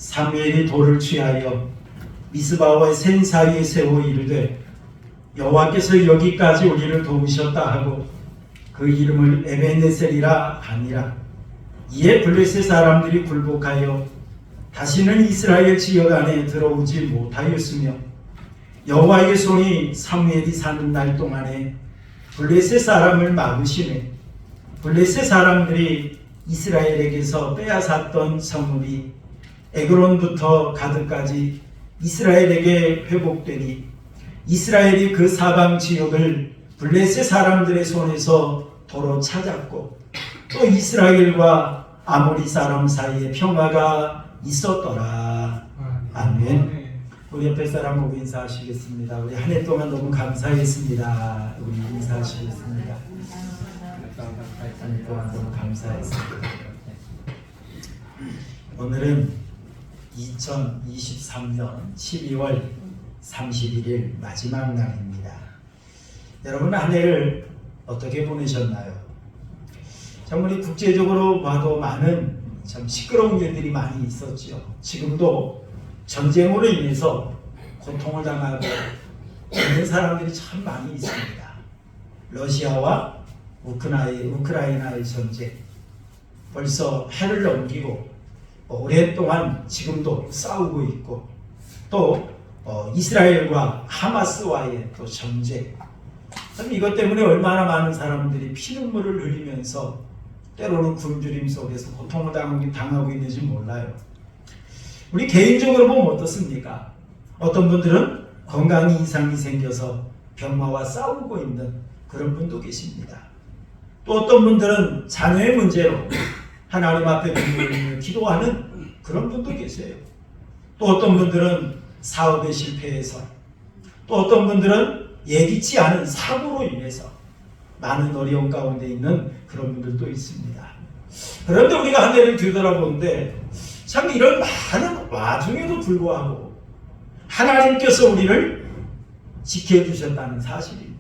사무엘이 돌을 취하여 미스바와 센 사이에 세워 이르되 여호와께서 여기까지 우리를 도우셨다 하고 그 이름을 에벤에셀이라 하니라. 이에 블레셋 사람들이 굴복하여 다시는 이스라엘 지역 안에 들어오지 못하였으며 여호와의 손이 사무엘이 사는 날 동안에 블레셋 사람을 막으시매 블레셋 사람들이 이스라엘에게서 빼앗았던 성물이 에그론부터 가드까지 이스라엘에게 회복되니 이스라엘이 그 사방 지역을 블레셋 사람들의 손에서 도로 찾았고 또 이스라엘과 아모리 사람 사이에 평화가 있었더라. 아멘. 우리 옆에 사람 보고 인사하시겠습니다. 우리 한 해 동안 너무 감사했습니다. 우리 인사하시겠습니다. 한 해 동안 너무 감사했습니다. 오늘은 2023년 12월 31일 마지막 날입니다. 여러분 한 해를 어떻게 보내셨나요? 참 우리 국제적으로 봐도 많은 참 시끄러운 일들이 많이 있었죠. 지금도 전쟁으로 인해서 고통을 당하고 있는 사람들이 참 많이 있습니다. 러시아와 우크라이나의 전쟁 벌써 해를 넘기고 오랫동안 지금도 싸우고 있고 또 이스라엘과 하마스와의 또 전쟁 참 이것 때문에 얼마나 많은 사람들이 피눈물을 흘리면서 때로는 굶주림 속에서 고통을 당하고 있는지 몰라요. 우리 개인적으로 보면 어떻습니까? 어떤 분들은 건강에 이상이 생겨서 병마와 싸우고 있는 그런 분도 계십니다. 또 어떤 분들은 자녀의 문제로 하나님 앞에 눈물을 기도하는 그런 분도 계세요. 또 어떤 분들은 사업에 실패해서 또 어떤 분들은 예기치 않은 사고로 인해서 많은 어려움 가운데 있는 그런 분들도 있습니다. 그런데 우리가 한 해를 뒤돌아보는데 참 이런 많은 와중에도 불구하고 하나님께서 우리를 지켜주셨다는 사실입니다.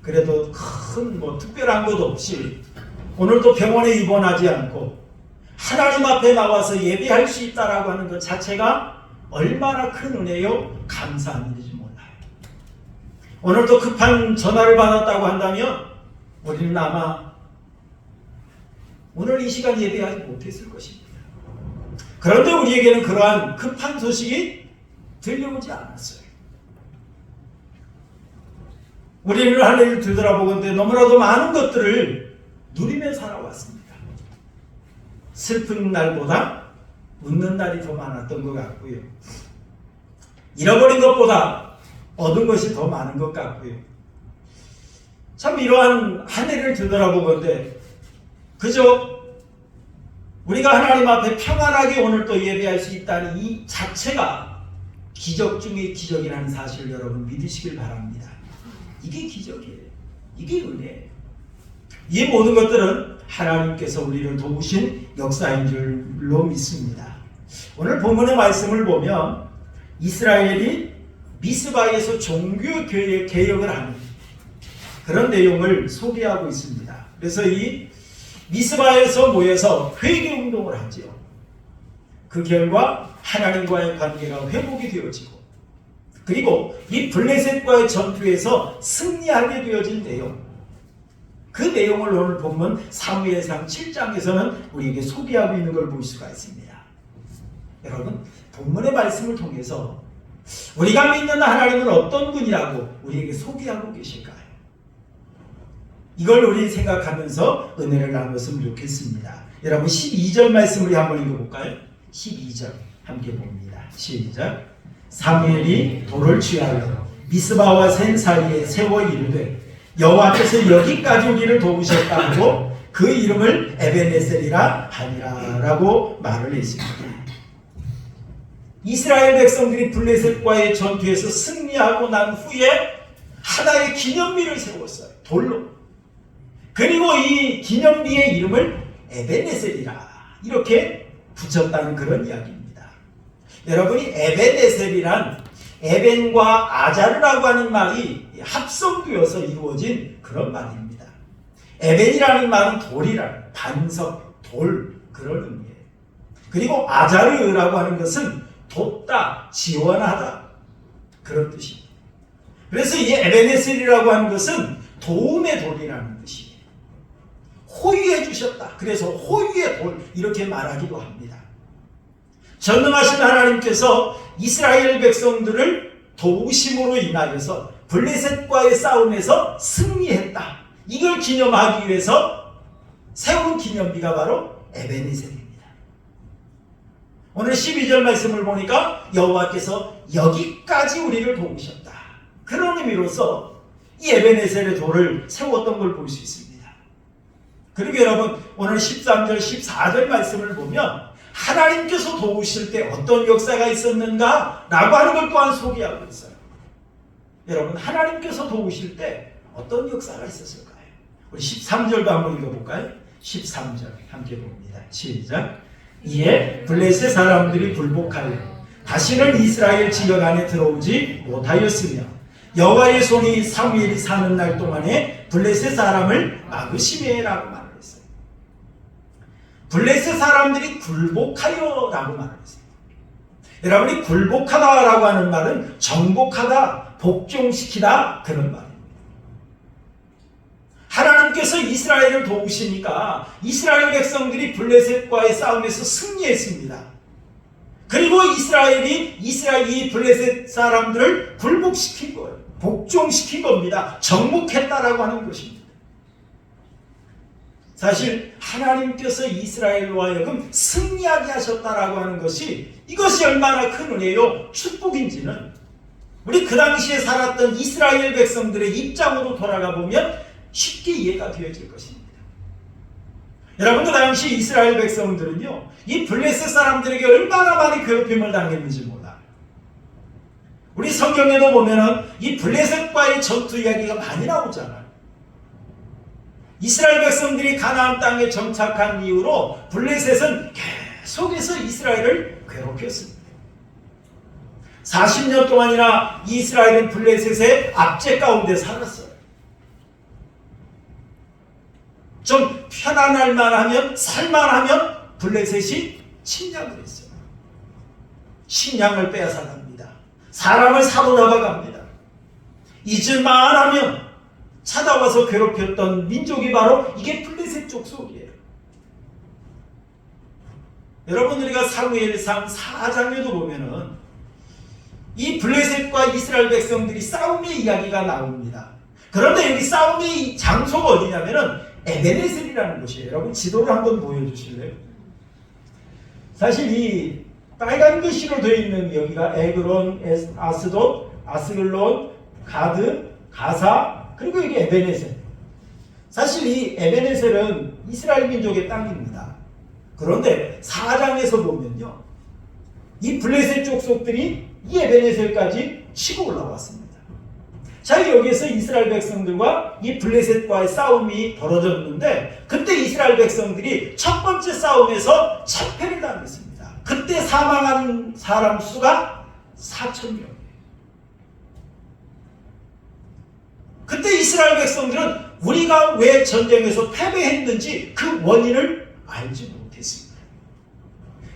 그래도 큰 특별한 것 없이 오늘도 병원에 입원하지 않고 하나님 앞에 나와서 예배할 수 있다라고 하는 것 자체가 얼마나 큰 은혜요 감사한 일인지 몰라요. 오늘도 급한 전화를 받았다고 한다면 우리는 아마 오늘 이 시간 예배하지 못했을 것입니다. 그런데 우리에게는 그러한 급한 소식이 들려오지 않았어요. 우리는 한 해를 되돌아보건대 너무나도 많은 것들을 누리며 살아왔습니다. 슬픈 날보다 웃는 날이 더 많았던 것 같고요. 잃어버린 것보다 얻은 것이 더 많은 것 같고요. 참 이러한 한 해를 되돌아보건대 그저 우리가 하나님 앞에 평안하게 오늘 또 예배할 수 있다는 이 자체가 기적 중의 기적이라는 사실을 여러분 믿으시길 바랍니다. 이게 기적이에요. 이게 은혜예요. 이 모든 것들은 하나님께서 우리를 도우신 역사인 줄로 믿습니다. 오늘 본문의 말씀을 보면 이스라엘이 미스바에서 종교교회 개혁을 하는 그런 내용을 소개하고 있습니다. 그래서 이 미스바에서 모여서 회개운동을 하죠. 그 결과 하나님과의 관계가 회복이 되어지고 그리고 이 블레셋과의 전투에서 승리하게 되어진 내용 그 내용을 오늘 본문 사무엘상 7장에서는 우리에게 소개하고 있는 걸 볼 수가 있습니다. 여러분 본문의 말씀을 통해서 우리가 믿는 하나님은 어떤 분이라고 우리에게 소개하고 계실까요? 이걸 우리 생각하면서 은혜를 나눴으면 좋겠습니다. 여러분 12절 말씀 우리 한번 읽어볼까요? 12절 함께 봅니다. 시작. 사무엘이 돌을 취하여 미스바와 센 사이에 세워 이르되 여호와께서 여기까지 우리를 도우셨다 하고 그 이름을 에벤에셀이라 하니라 라고 말을 했습니다. 이스라엘 백성들이 블레셋과의 전투에서 승리하고 난 후에 하나의 기념비를 세웠어요. 돌로. 그리고 이 기념비의 이름을 에벤에셀이라 이렇게 붙였다는 그런 이야기입니다. 여러분이 에벤에셀이란 에벤과 아자르라고 하는 말이 합성되어서 이루어진 그런 말입니다. 에벤이라는 말은 돌이라는 반석, 돌 그런 의미예요. 그리고 아자르라고 하는 것은 돕다, 지원하다 그런 뜻입니다. 그래서 이 에베네셀이라고 하는 것은 도움의 돌이라는 뜻이에요. 호위해 주셨다. 그래서 호위의 돌 이렇게 말하기도 합니다. 전능하신 하나님께서 이스라엘 백성들을 도우심으로 인하여서 블레셋과의 싸움에서 승리했다. 이걸 기념하기 위해서 세운 기념비가 바로 에베네셀입니다. 오늘 12절 말씀을 보니까 여호와께서 여기까지 우리를 도우셨다. 그런 의미로서 이 에베네셀의 돌을 세웠던 걸 볼 수 있습니다. 그리고 여러분 오늘 13절 14절 말씀을 보면 하나님께서 도우실 때 어떤 역사가 있었는가 라고 하는 걸 또한 소개하고 있어요. 여러분 하나님께서 도우실 때 어떤 역사가 있었을까요? 우리 13절도 한번 읽어볼까요? 13절 함께 봅니다. 시작. 이에 블레셋 사람들이 굴복하여 다시는 이스라엘 지역 안에 들어오지 못하였으며 여호와의 손이 사무엘이 사는 날 동안에 블레셋 사람을 막으시매 라고 말을 했어요. 블레셋 사람들이 굴복하여 라고 말을 했어요. 여러분이 굴복하다 라고 하는 말은 정복하다, 복종시키다 그런 말입니다. 하나님께서 이스라엘을 도우시니까 이스라엘 백성들이 블레셋과의 싸움에서 승리했습니다. 그리고 이스라엘이 이 블레셋 사람들을 굴복시킨 거예요. 복종시킨 겁니다. 정복했다라고 하는 것입니다. 사실 하나님께서 이스라엘로 하여금 승리하게 하셨다라고 하는 것이 이것이 얼마나 큰 은혜요 축복인지는 우리 그 당시에 살았던 이스라엘 백성들의 입장으로 돌아가 보면 쉽게 이해가 되어질 것입니다. 여러분 그 당시 이스라엘 백성들은요 이 블레셋 사람들에게 얼마나 많이 괴롭힘을 당했는지 몰라요. 우리 성경에도 보면은 이 블레셋과의 전투 이야기가 많이 나오잖아요. 이스라엘 백성들이 가나안 땅에 정착한 이후로 블레셋은 계속해서 이스라엘을 괴롭혔습니다. 40년 동안이나 이스라엘은 블레셋의 압제 가운데 살았어요. 좀 편안할 만하면 살만하면 블레셋이 침략을 했어요. 식량을 빼앗아갑니다. 사람을 사로잡아갑니다. 잊을만 하면 찾아와서 괴롭혔던 민족이 바로 이게 블레셋 족속이에요. 여러분 우리가 사무엘상 4장에도 보면은 이 블레셋과 이스라엘 백성들이 싸움의 이야기가 나옵니다. 그런데 여기 싸움의 장소가 어디냐면은 에베네셀이라는 곳이에요. 여러분 지도를 한번 보여주실래요? 사실 이 빨간 글씨로 되어 있는 여기가 에그론, 아스돗, 아스글론, 가드, 가사 그리고 여기 에베네셀. 사실 이 에베네셀은 이스라엘 민족의 땅입니다. 그런데 4장에서 보면요 이 블레셋 족속들이 이 에베네셀까지 치고 올라왔습니다. 자 여기에서 이스라엘 백성들과 이 블레셋과의 싸움이 벌어졌는데 그때 이스라엘 백성들이 첫 번째 싸움에서 참패를 당했습니다. 그때 사망한 사람 수가 4,000명. 그때 이스라엘 백성들은 우리가 왜 전쟁에서 패배했는지 그 원인을 알지 못했습니다.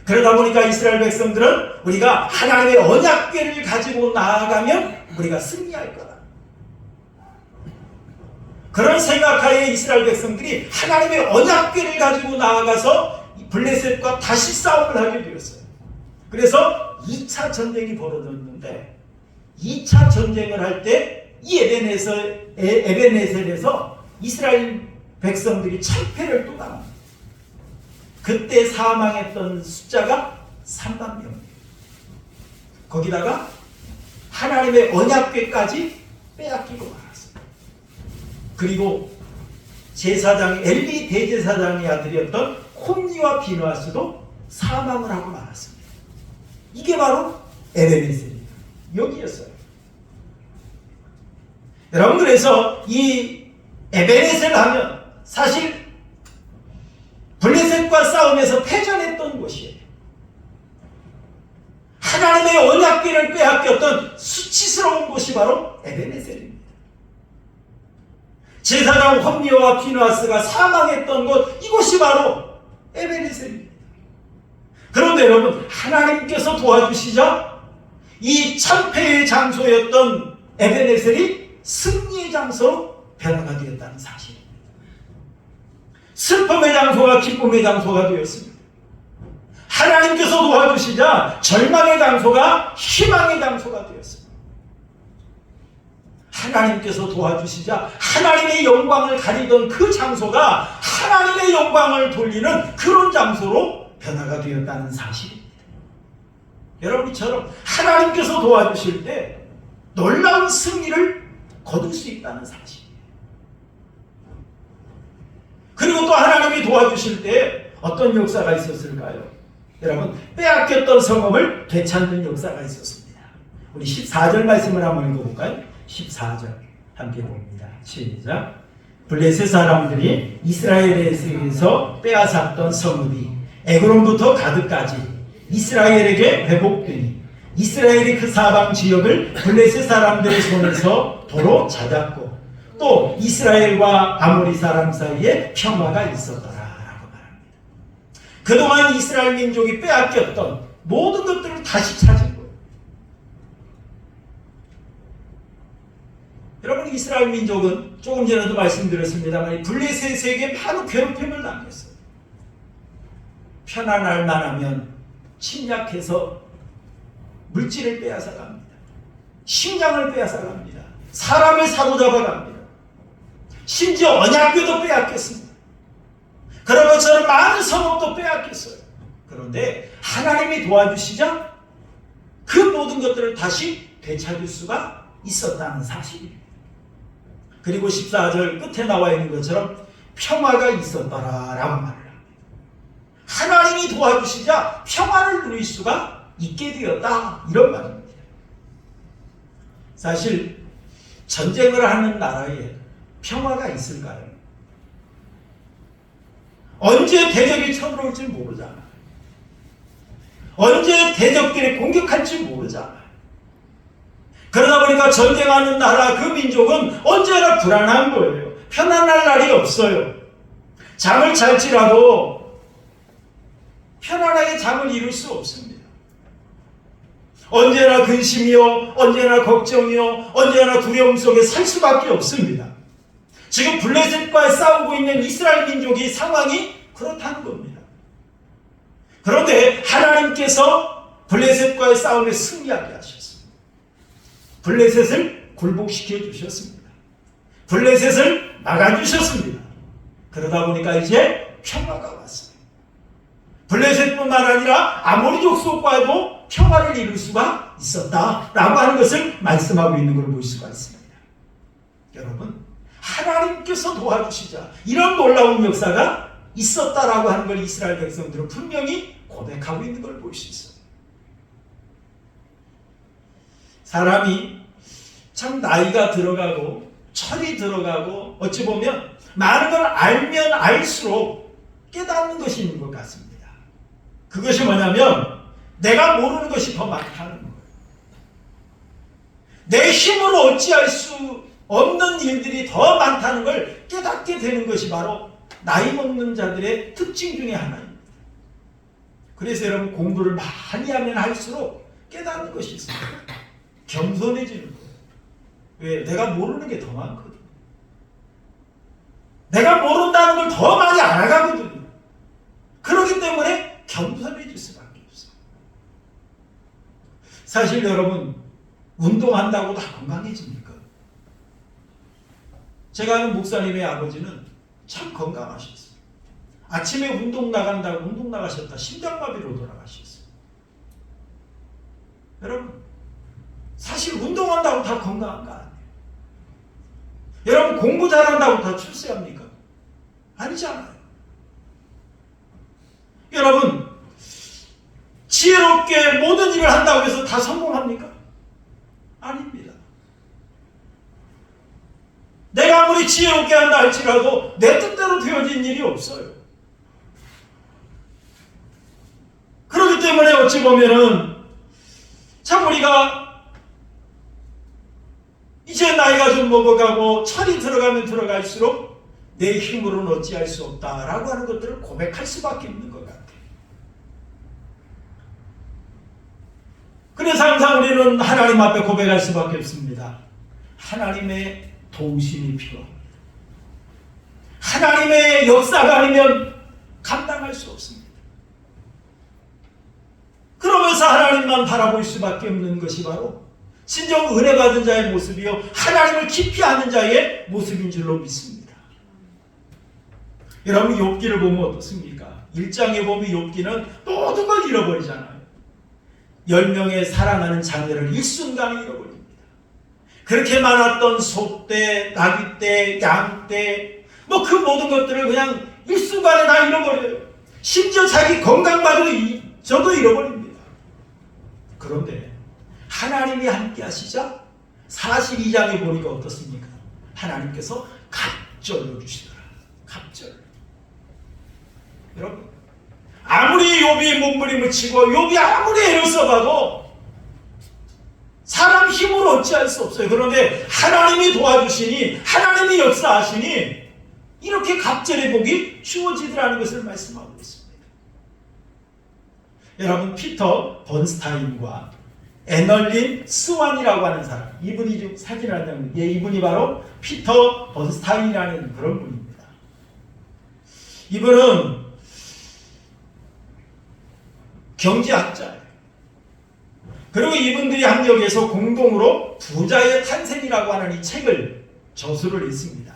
그러다 보니까 이스라엘 백성들은 우리가 하나님의 언약궤를 가지고 나아가면 우리가 승리할 거다. 그런 생각하에 이스라엘 백성들이 하나님의 언약궤를 가지고 나아가서 블레셋과 다시 싸움을 하게 되었어요. 그래서 2차 전쟁이 벌어졌는데 2차 전쟁을 할 때 이 에베네셀에서 이스라엘 백성들이 참패를 또 당합니다. 그때 사망했던 숫자가 3만 명이에요. 거기다가 하나님의 언약궤까지 빼앗기고 말았어요. 그리고 제사장 엘리 대제사장의 아들이었던 홈니와 비누아스도 사망을 하고 말았습니다. 이게 바로 에베네셀입니다. 여기였어요. 여러분 그래서 이 에베네셀 하면 사실 블레셋과 싸움에서 패전했던 곳이에요. 하나님의 언약궤를 빼앗겼던 수치스러운 곳이 바로 에베네셀입니다. 제사장 홈니와 피누아스가 사망했던 곳 이곳이 바로 에베네셀입니다. 그런데 여러분, 하나님께서 도와주시자 이 참패의 장소였던 에베네셀이 승리의 장소로 변화가 되었다는 사실입니다. 슬픔의 장소가 기쁨의 장소가 되었습니다. 하나님께서 도와주시자 절망의 장소가 희망의 장소가 되었습니다. 하나님께서 도와주시자 하나님의 영광을 가리던 그 장소가 하나님의 영광을 돌리는 그런 장소로 변화가 되었다는 사실입니다. 여러분처럼 하나님께서 도와주실 때 놀라운 승리를 거둘 수 있다는 사실이에요. 그리고 또 하나님이 도와주실 때 어떤 역사가 있었을까요? 여러분, 빼앗겼던 성읍을 되찾는 역사가 있었습니다. 우리 14절 말씀을 한번 읽어볼까요? 14절 함께 봅니다. 시작. 블레셋 사람들이 이스라엘에게서 빼앗았던 성읍이 에그론부터 가드까지 이스라엘에게 회복되니 이스라엘이 그 사방 지역을 블레셋 사람들의 손에서 도로 찾았고 또 이스라엘과 아모리 사람 사이에 평화가 있었더라 라고 말합니다. 그동안 이스라엘 민족이 빼앗겼던 모든 것들을 다시 찾은 거예요. 여러분, 이스라엘 민족은 조금 전에도 말씀드렸습니다만 블레셋에게 많은 괴롭힘을 당했어요. 편안할 만하면 침략해서 물질을 빼앗아 갑니다. 식량을 빼앗아 갑니다. 사람을 사로잡아 갑니다. 심지어 언약궤도 빼앗겼습니다. 그런 것처럼 많은 성읍도 빼앗겼어요. 그런데 하나님이 도와주시자 그 모든 것들을 다시 되찾을 수가 있었다는 사실입니다. 그리고 14절 끝에 나와 있는 것처럼 평화가 있었더라 라고 말을 합니다. 하나님이 도와주시자 평화를 누릴 수가 있게 되었다 이런 말입니다. 사실 전쟁을 하는 나라에 평화가 있을까요? 언제 대적이 쳐들어올지 모르잖아요. 언제 대적들이 공격할지 모르잖아요. 그러다 보니까 전쟁하는 나라 그 민족은 언제나 불안한 거예요. 편안할 날이 없어요. 잠을 잘지라도 편안하게 잠을 이룰 수 없습니다. 언제나 근심이요, 언제나 걱정이요, 언제나 두려움 속에 살 수밖에 없습니다. 지금 블레셋과 싸우고 있는 이스라엘 민족의 상황이 그렇다는 겁니다. 그런데 하나님께서 블레셋과의 싸움에 승리하게 하셨습니다. 블레셋을 굴복시켜 주셨습니다. 블레셋을 막아주셨습니다. 그러다 보니까 이제 평화가 왔어요. 블레셋뿐만 아니라 아모리족 속과도 평화를 이룰 수가 있었다라고 하는 것을 말씀하고 있는 걸 볼 수가 있습니다. 여러분, 하나님께서 도와주시자 이런 놀라운 역사가 있었다라고 하는 걸 이스라엘 백성들은 분명히 고백하고 있는 걸 볼 수 있어요. 사람이 참 나이가 들어가고 철이 들어가고 어찌 보면 많은 걸 알면 알수록 깨닫는 것이 있는 것 같습니다. 그것이 뭐냐면 내가 모르는 것이 더 많다는 거예요. 내 힘으로 어찌할 수 없는 일들이 더 많다는 걸 깨닫게 되는 것이 바로 나이 먹는 자들의 특징 중에 하나입니다. 그래서 여러분, 공부를 많이 하면 할수록 깨닫는 것이 있습니다. 겸손해지는 거예요. 왜? 내가 모르는 게 더 많거든. 내가 모른다는 걸 더 많이 알아가거든요. 그렇기 때문에 겸손해질 수밖에 없어요. 사실 여러분, 운동한다고 다 건강해집니까? 제가 아는 목사님의 아버지는 참 건강하셨어요. 아침에 운동 나간다고 운동 나가셨다 심장마비로 돌아가셨어요. 여러분, 사실 운동한다고 다 건강한 거 아니에요. 여러분, 공부 잘한다고 다 출세합니까? 아니잖아요. 여러분, 지혜롭게 모든 일을 한다고 해서 다 성공합니까? 아닙니다. 내가 아무리 지혜롭게 한다 할지라도 내 뜻대로 되어진 일이 없어요. 그렇기 때문에 어찌 보면은 참 우리가 이제 나이가 좀 먹어가고 철이 들어가면 들어갈수록 내 힘으로는 어찌할 수 없다라고 하는 것들을 고백할 수밖에 없는 것 같아요. 우리는 하나님 앞에 고백할 수밖에 없습니다. 하나님의 도우심이 필요합니다. 하나님의 역사가 아니면 감당할 수 없습니다. 그러면서 하나님만 바라볼 수밖에 없는 것이 바로 진정 은혜 받은 자의 모습이요 하나님을 깊이 아는 자의 모습인 줄로 믿습니다. 여러분 욥기를 보면 어떻습니까? 1장에 보면 욥기는 모든 걸 잃어버리잖아요. 10명의 사랑하는 자녀를 일순간에 잃어버립니다. 그렇게 많았던 소떼, 나귀떼, 양떼 뭐 그 모든 것들을 그냥 일순간에 다 잃어버려요. 심지어 자기 건강마저도 저도 잃어버립니다. 그런데 하나님이 함께 하시자 42장에 보니까 어떻습니까? 하나님께서 갑절로 주시더라. 갑절. 여러분 아무리 욥이 몸부림을 치고 욥이 아무리 애를 써봐도 사람 힘으로 어찌할 수 없어요. 그런데 하나님이 도와주시니 하나님이 역사하시니 이렇게 갑절의 복이 주어지더라는 것을 말씀하고 있습니다. 여러분 피터 번스타인과 애널린 스완이라고 하는 사람, 이분이 지금 사진을 한다는 거예요. 이분이 바로 피터 번스타인이라는 그런 분입니다. 이분은 경제학자예요. 그리고 이분들이 합력해서 공동으로 부자의 탄생이라고 하는 이 책을 저술을 했습니다.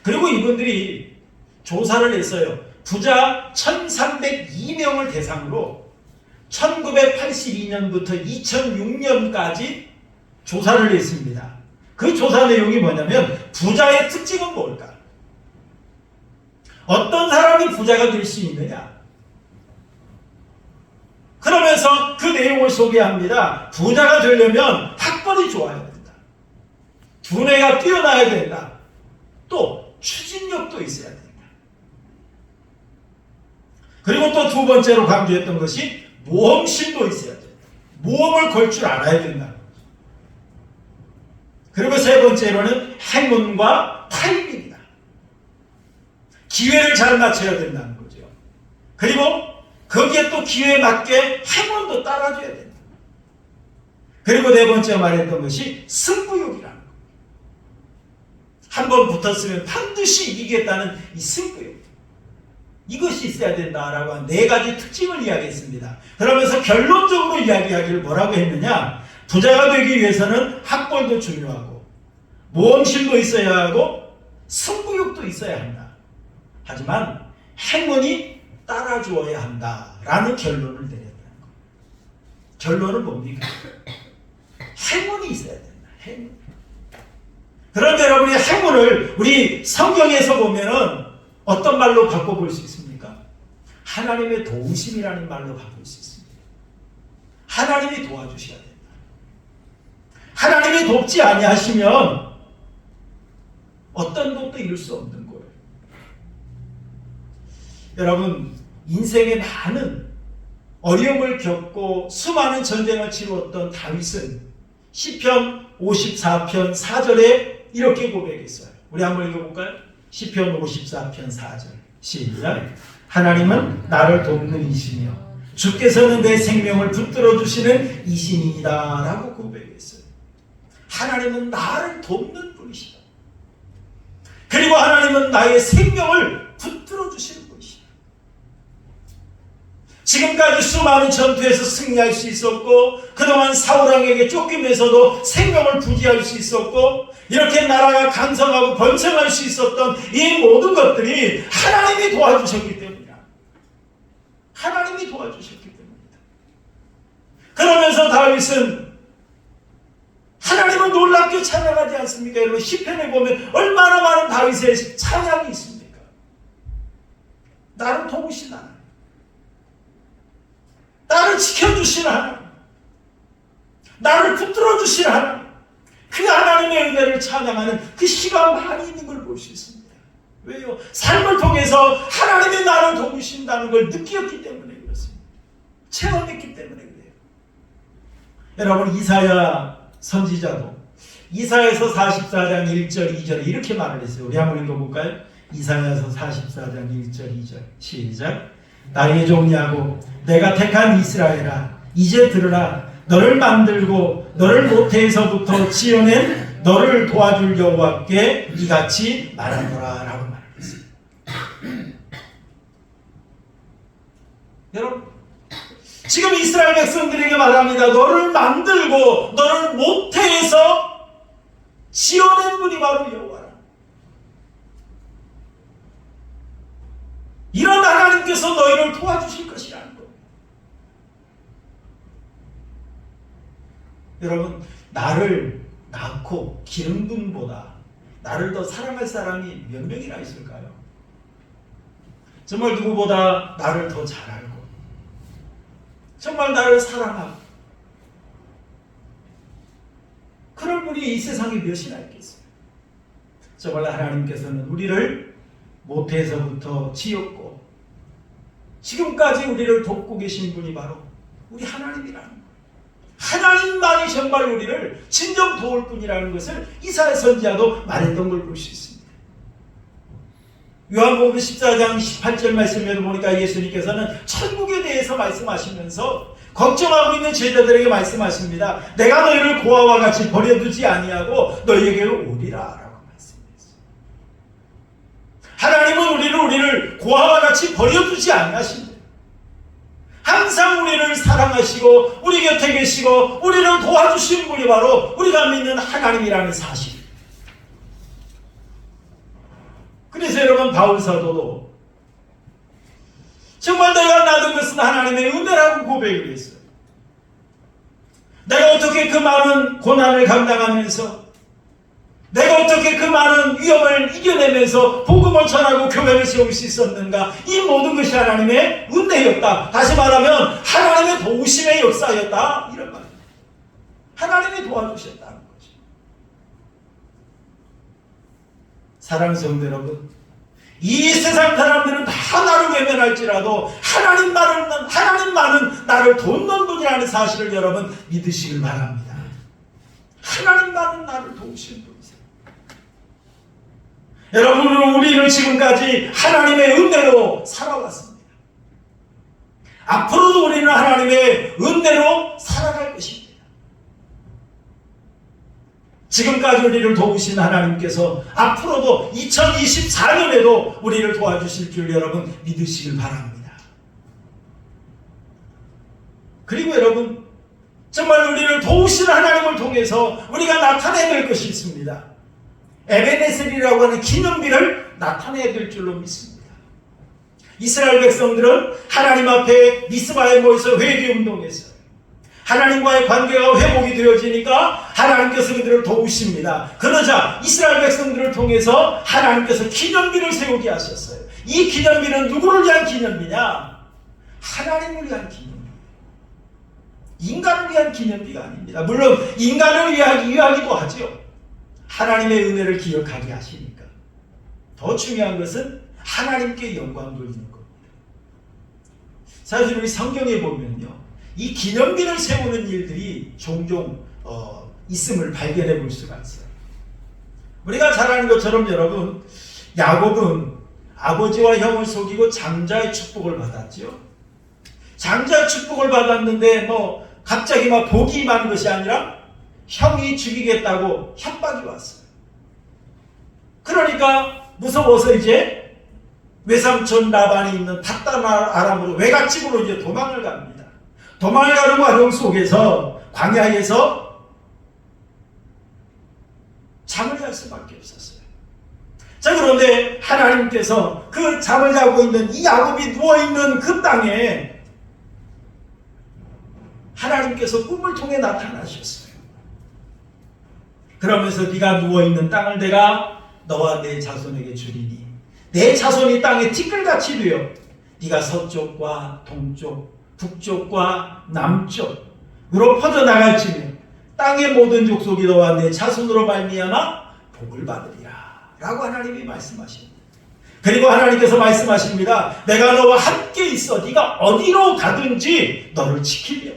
그리고 이분들이 조사를 했어요. 부자 1302명을 대상으로 1982년부터 2006년까지 조사를 했습니다. 그 조사 내용이 뭐냐면 부자의 특징은 뭘까? 어떤 사람이 부자가 될 수 있느냐? 그러면서 그 내용을 소개합니다. 부자가 되려면 학벌이 좋아야 된다. 두뇌가 뛰어나야 된다. 또 추진력도 있어야 된다. 그리고 또 두 번째로 강조했던 것이 모험심도 있어야 된다. 모험을 걸 줄 알아야 된다. 그리고 세 번째로는 행운과 타이밍이다. 기회를 잘 맞춰야 된다는 거죠. 그리고 거기에 또 기회에 맞게 행운도 따라줘야 된다. 그리고 네 번째 말했던 것이 승부욕이라는 것. 한번 붙었으면 반드시 이기겠다는 이 승부욕. 이것이 있어야 된다라고 한 네 가지 특징을 이야기했습니다. 그러면서 결론적으로 이야기하기를 뭐라고 했느냐? 부자가 되기 위해서는 학벌도 중요하고 모험심도 있어야 하고 승부욕도 있어야 한다. 하지만 행운이 따라주어야 한다라는 결론을 내렸다는 거예요. 결론은 뭡니까? 행운이 있어야 된다. 행운. 그런데 여러분이 행운을 우리 성경에서 보면은 어떤 말로 바꿔볼 수 있습니까? 하나님의 도우심이라는 말로 바꿀 수 있습니다. 하나님이 도와주셔야 된다. 하나님이 돕지 아니하시면 어떤 것도 이룰 수 없는 거예요. 여러분 인생에 많은 어려움을 겪고 수많은 전쟁을 치루었던 다윗은 시편 54편 4절에 이렇게 고백했어요. 우리 한번 읽어볼까요? 시편 54편 4절 시작. 하나님은 나를 돕는 이시며 주께서는 내 생명을 붙들어 주시는 이신이다 라고 고백했어요. 하나님은 나를 돕는 분이시다. 그리고 하나님은 나의 생명을 붙들어 주시는 분이시다. 지금까지 수많은 전투에서 승리할 수 있었고 그동안 사울왕에게 쫓기면서도 생명을 부지할 수 있었고 이렇게 나라가 강성하고 번성할 수 있었던 이 모든 것들이 하나님이 도와주셨기 때문이다. 하나님이 도와주셨기 때문이다. 그러면서 다윗은 하나님을 놀랍게 찬양하지 않습니까? 여러분 시편에 보면 얼마나 많은 다윗의 찬양이 있습니까? 나를 도우신 하나님, 나를 지켜주신 하나님, 나를 붙들어주신 하나님, 그 하나님의 은혜를 찬양하는 그 시가 많이 있는 걸 볼 수 있습니다. 왜요? 삶을 통해서 하나님이 나를 도우신다는 걸 느꼈기 때문에 그렇습니다. 체험했기 때문에 그래요. 여러분 이사야 선지자도 이사야서 44장 1절 2절에 이렇게 말을 했어요. 우리 한번 읽어볼까요? 이사야서 44장 1절 2절 시작. 나의 종 야곱 내가 택한 이스라엘아 이제 들으라. 너를 만들고 너를 모태에서부터 지어낸 너를 도와줄 여호와께 이같이 말하노라 라고 말했습니다. 여러분, 지금 이스라엘 백성들에게 말합니다. 너를 만들고 너를 모태에서 지어낸 분이 바로 여호와라. 이런 하나님께서 너희를 도와주실 것이라는 겁니다. 여러분, 나를 낳고 기른 분보다 나를 더 사랑할 사람이 몇 명이나 있을까요? 정말 누구보다 나를 더 잘 알고 정말 나를 사랑하고 그럴 분이 이 세상에 몇이나 있겠어요. 정말 하나님께서는 우리를 모태에서부터 지었고 지금까지 우리를 돕고 계신 분이 바로 우리 하나님이라는 거예요. 하나님만이 정말 우리를 진정 도울 분이라는 것을 이사야 선지자도 말했던 걸 볼 수 있습니다. 요한복음 14장 18절 말씀에도 보니까 예수님께서는 천국에 대해서 말씀하시면서 걱정하고 있는 제자들에게 말씀하십니다. 내가 너희를 고아와 같이 버려두지 아니하고 너희에게로 오리라 라고 말씀했어요. 하나님은 우리를 고아와 같이 버려두지 않으십니다. 항상 우리를 사랑하시고 우리 곁에 계시고 우리를 도와주시는 분이 바로 우리가 믿는 하나님이라는 사실. 그래서 여러분, 바울 사도도 정말 내가 낳은 것은 하나님의 은혜라고 고백을 했어요. 내가 어떻게 그 많은 고난을 감당하면서 내가 어떻게 그 많은 위험을 이겨내면서 복음을 전하고 교회를 세울 수 있었는가? 이 모든 것이 하나님의 은혜였다. 다시 말하면 하나님의 도우심의 역사였다. 이런 말입니다. 하나님이 도와주셨다는 거죠. 사랑하는 성도 여러분, 이 세상 사람들은 다 나를 외면할지라도 하나님만은 나를 돕는 분이라는 사실을 여러분 믿으시길 바랍니다. 하나님만은 나를 도우시는 분이세요. 여러분, 우리는 지금까지 하나님의 은혜로 살아왔습니다. 앞으로도 우리는 하나님의 은혜로 살아갈 것입니다. 지금까지 우리를 도우신 하나님께서 앞으로도 2024년에도 우리를 도와주실 줄 여러분 믿으시길 바랍니다. 그리고 여러분, 정말 우리를 도우신 하나님을 통해서 우리가 나타내야 될 것이 있습니다. 에베네셀이라고 하는 기념비를 나타내야 될 줄로 믿습니다. 이스라엘 백성들은 하나님 앞에 미스바에 모여서 회개운동했어요. 하나님과의 관계가 회복이 되어지니까 하나님께서 그들을 도우십니다. 그러자 이스라엘 백성들을 통해서 하나님께서 기념비를 세우게 하셨어요. 이 기념비는 누구를 위한 기념비냐? 하나님을 위한 기념비. 인간을 위한 기념비가 아닙니다. 물론 인간을 위하기도 하죠. 하나님의 은혜를 기억하게 하시니까. 더 중요한 것은 하나님께 영광 돌리는 겁니다. 사실 우리 성경에 보면요, 이 기념비를 세우는 일들이 종종 있음을 발견해 볼 수가 있어요. 우리가 잘 아는 것처럼 여러분, 야곱은 아버지와 형을 속이고 장자의 축복을 받았죠. 장자의 축복을 받았는데 갑자기 복이 임하는 것이 아니라 형이 죽이겠다고 협박이 왔어요. 그러니까 무서워서 이제 외삼촌 라반이 있는 닷단 아람으로 외갓집으로 이제 도망을 갑니다. 도망을 가는 과정 속에서 광야에서 잠을 잘 수밖에 없었어요. 자, 그런데 하나님께서 그 잠을 자고 있는 이 야곱이 누워있는 그 땅에 하나님께서 꿈을 통해 나타나셨어요. 그러면서 네가 누워있는 땅을 내가 너와 내 자손에게 주리니 내 자손이 땅에 티끌같이 되어 네가 서쪽과 동쪽 북쪽과 남쪽으로 퍼져나갈지며 땅의 모든 족속이 너와 내 자손으로 말미암아 복을 받으리라 라고 하나님이 말씀하십니다. 그리고 하나님께서 말씀하십니다. 내가 너와 함께 있어 네가 어디로 가든지 너를 지키며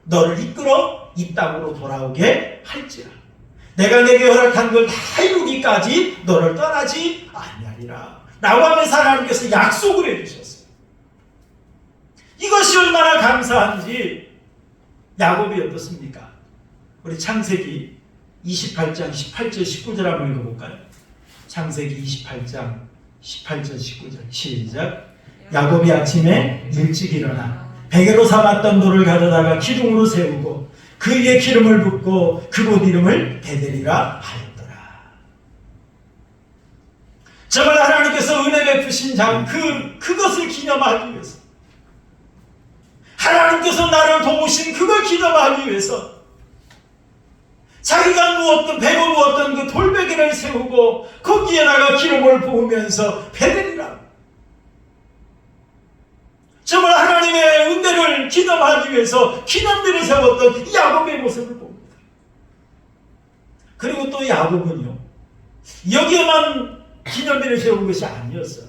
너를 이끌어 이 땅으로 돌아오게 할지라. 내가 내게 허락한 걸 다 이루기까지 너를 떠나지 아니하리라 라고 하면서 하나님께서 약속을 해주셨어요. 이것이 얼마나 감사한지 야곱이 어떻습니까? 우리 창세기 28장 18절 19절 한번 읽어볼까요? 창세기 28장 18절 19절 시작. 야곱이 아침에 일찍 일어나 베개로 삼았던 돌을 가져다가 기둥으로 세우고 그 위에 기름을 붓고 그곳 이름을 베델이라 하였더라. 정말 하나님께서 은혜 베푸신 그것을 기념하기 위해서, 하나님께서 나를 도우신 그걸 기념하기 위해서 자기가 누웠던, 베고 누웠던 그 돌베개를 세우고 거기에다가 기름을 부으면서 베델이라, 정말 하나님의 은혜를 기념하기 위해서 기념비를 세웠던 야곱의 모습을 봅니다. 그리고 또 야곱은요, 여기에만 기념비를 세운 것이 아니었어요.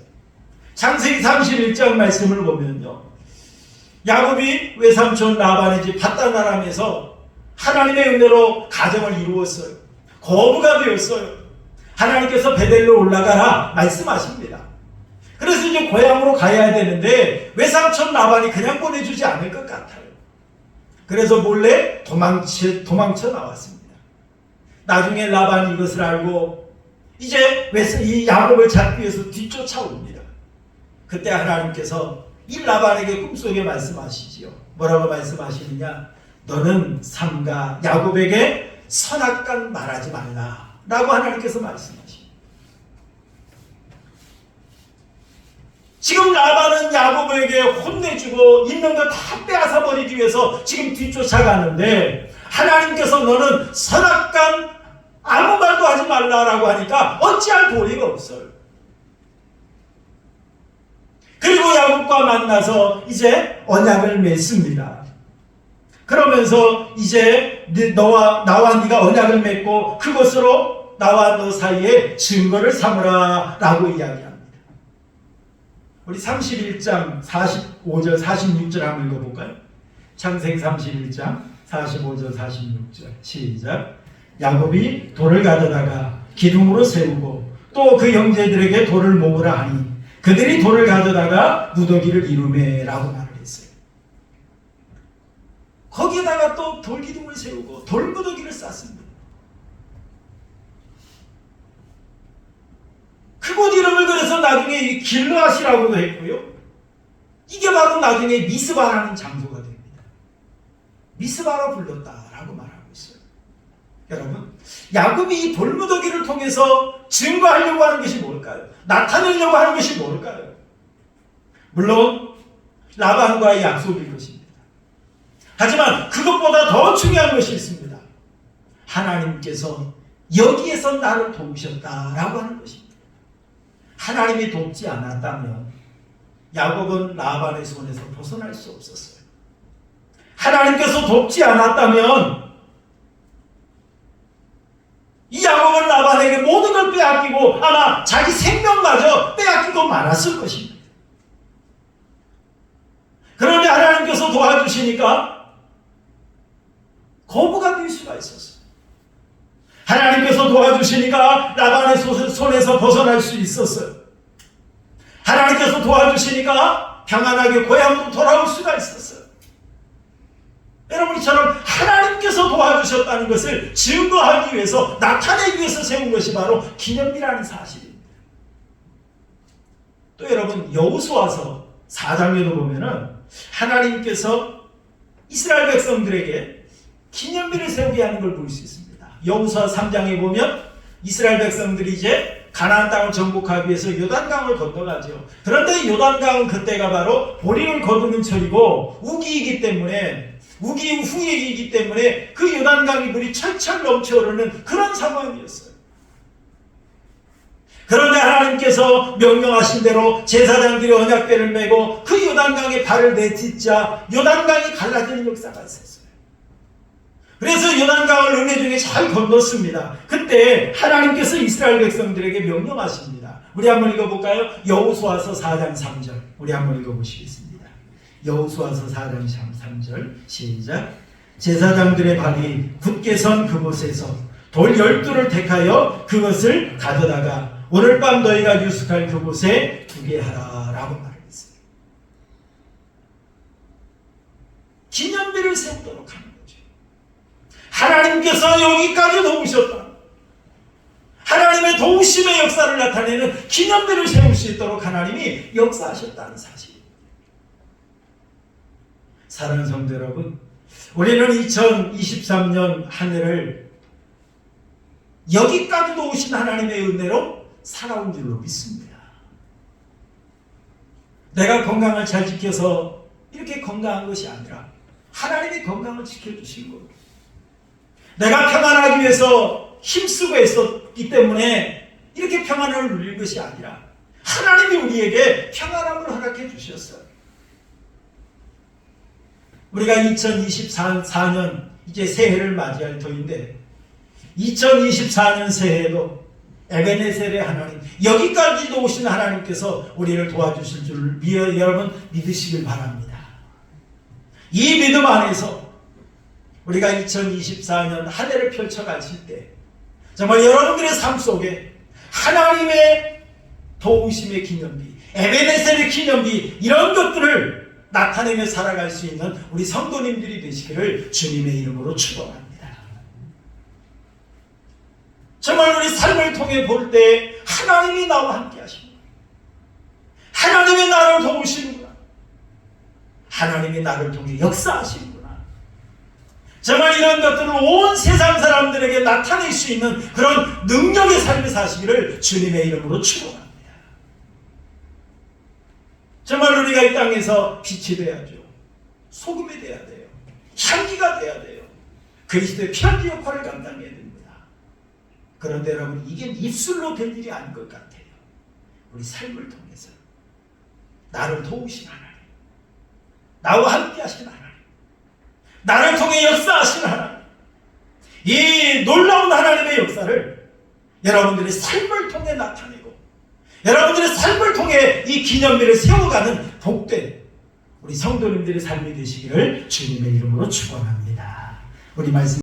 창세기 31장 말씀을 보면요, 야곱이 외삼촌 라반의 집 밧단 아람에서 하나님의 은혜로 가정을 이루었어요. 거부가 되었어요. 하나님께서 베델로 올라가라 말씀하십니다. 그래서 이제 고향으로 가야 되는데 외삼촌 라반이 그냥 보내주지 않을 것 같아요. 그래서 몰래 도망쳐 나왔습니다. 나중에 라반이 이것을 알고 이제 이 야곱을 잡기 위해서 뒤쫓아옵니다. 그때 하나님께서 이 라반에게 꿈속에 말씀하시지요. 뭐라고 말씀하시느냐? 너는 삼가 야곱에게 선악간 말하지 말라 라고 하나님께서 말씀하십니다. 지금 라반은 야곱에게 혼내주고 있는 거 다 빼앗아 버리기 위해서 지금 뒤쫓아가는데, 하나님께서 너는 선악간 아무 말도 하지 말라라고 하니까 어찌할 도리가 없어요. 그리고 야곱과 만나서 이제 언약을 맺습니다. 그러면서 이제 나와 네가 언약을 맺고 그것으로 나와 너 사이에 증거를 삼으라 라고 이야기합니다. 우리 31장 45절 46절 한번 읽어볼까요? 창세기 31장 45절 46절 시작. 야곱이 돌을 가져다가 기둥으로 세우고 또 그 형제들에게 돌을 모으라 하니 그들이 돌을 가져다가 무더기를 이루매 라고 말을 했어요. 거기에다가 또 돌기둥을 세우고 돌무더기를 쌌습니다. 그곳 이름을 그래서 나중에 길르앗이라고도 했고요. 이게 바로 나중에 미스바라는 장소가 됩니다. 미스바라 불렀다라고 말하고 있어요. 여러분, 야곱이 이 돌무더기를 통해서 증거하려고 하는 것이 뭘까요? 나타내려고 하는 것이 뭘까요? 물론 라반과의 약속일 것입니다. 하지만 그것보다 더 중요한 것이 있습니다. 하나님께서 여기에서 나를 도우셨다라고 하는 것입니다. 하나님이 돕지 않았다면 야곱은 라반의 손에서 벗어날 수 없었어요. 하나님께서 돕지 않았다면 이 야곱은 라반에게 모든 걸 빼앗기고 아마 자기 생명마저 빼앗기고 말았을 것입니다. 그런데 하나님께서 도와주시니까 거부가 될 수가 있었어요. 하나님께서 도와주시니까 라반의 손에서 벗어날 수 있었어요. 하나님께서 도와주시니까 평안하게 고향으로 돌아올 수가 있었어요. 여러분, 이처럼 하나님께서 도와주셨다는 것을 증거하기 위해서, 나타내기 위해서 세운 것이 바로 기념비라는 사실입니다. 또 여러분, 여호수아서 4장에도 보면은 하나님께서 이스라엘 백성들에게 기념비를 세우게 하는 걸 볼 수 있습니다. 여호수아 3장에 보면 이스라엘 백성들이 이제 가나안 땅을 정복하기 위해서 요단강을 건너가죠. 그런데 요단강은 그때가 바로 보리를 거두는 철이고 우기이기 때문에, 우기 후이기 때문에 그 요단강이 물이 철철 넘쳐오르는 그런 상황이었어요. 그런데 하나님께서 명령하신 대로 제사장들이 언약궤를 메고 그 요단강에 발을 내딛자 요단강이 갈라지는 역사가 있었어요. 그래서 요단강을 은혜 중에 잘 건넜습니다. 그때 하나님께서 이스라엘 백성들에게 명령하십니다. 우리 한번 읽어볼까요? 여호수아서 4장 3절 우리 한번 읽어보시겠습니다. 여호수아서 4장 3절 시작. 제사장들의 발이 굳게 선 그곳에서 돌 12를 택하여 그것을 가져다가 오늘 밤 너희가 유숙할 그곳에 두게 하라 라고 말했어요. 기념비를 세우도록 합니다. 하나님께서 여기까지 도우셨다. 하나님의 도우심의 역사를 나타내는 기념비를 세울 수 있도록 하나님이 역사하셨다는 사실. 사랑하는 성도 여러분, 우리는 2023년 한 해를 여기까지 도우신 하나님의 은혜로 살아온 줄로 믿습니다. 내가 건강을 잘 지켜서 이렇게 건강한 것이 아니라 하나님이 건강을 지켜주신 것. 내가 평안하기 위해서 힘쓰고 했었기 때문에 이렇게 평안을 누릴 것이 아니라 하나님이 우리에게 평안함을 허락해 주셨어요. 우리가 2024년 이제 새해를 맞이할 터인데 2024년 새해에도 에베네셀의 하나님, 여기까지도 오신 하나님께서 우리를 도와주실 줄 여러분 믿으시길 바랍니다. 이 믿음 안에서 우리가 2024년 한 해를 펼쳐가실 때 정말 여러분들의 삶 속에 하나님의 도우심의 기념비, 에베네셀의 기념비, 이런 것들을 나타내며 살아갈 수 있는 우리 성도님들이 되시기를 주님의 이름으로 축원합니다. 정말 우리 삶을 통해 볼 때 하나님이 나와 함께 하십니다. 하나님이 나를 도우시는구나. 하나님이 나를 통해 역사하시는구나. 정말 이런 것들을 온 세상 사람들에게 나타낼 수 있는 그런 능력의 삶을 사시기를 주님의 이름으로 축원합니다. 정말 우리가 이 땅에서 빛이 돼야죠. 소금이 돼야 돼요. 향기가 돼야 돼요. 그리스도의 편지 역할을 감당해야 됩니다. 그런데 여러분, 이게 입술로 될 일이 아닌 것 같아요. 우리 삶을 통해서 나를 도우신 하나님, 나와 함께 하신 하나님, 나를 통해 역사하신 하나님, 이 놀라운 하나님의 역사를 여러분들의 삶을 통해 나타내고 여러분들의 삶을 통해 이 기념비를 세워가는 복된 우리 성도님들의 삶이 되시기를 주님의 이름으로 축원합니다. 우리 말씀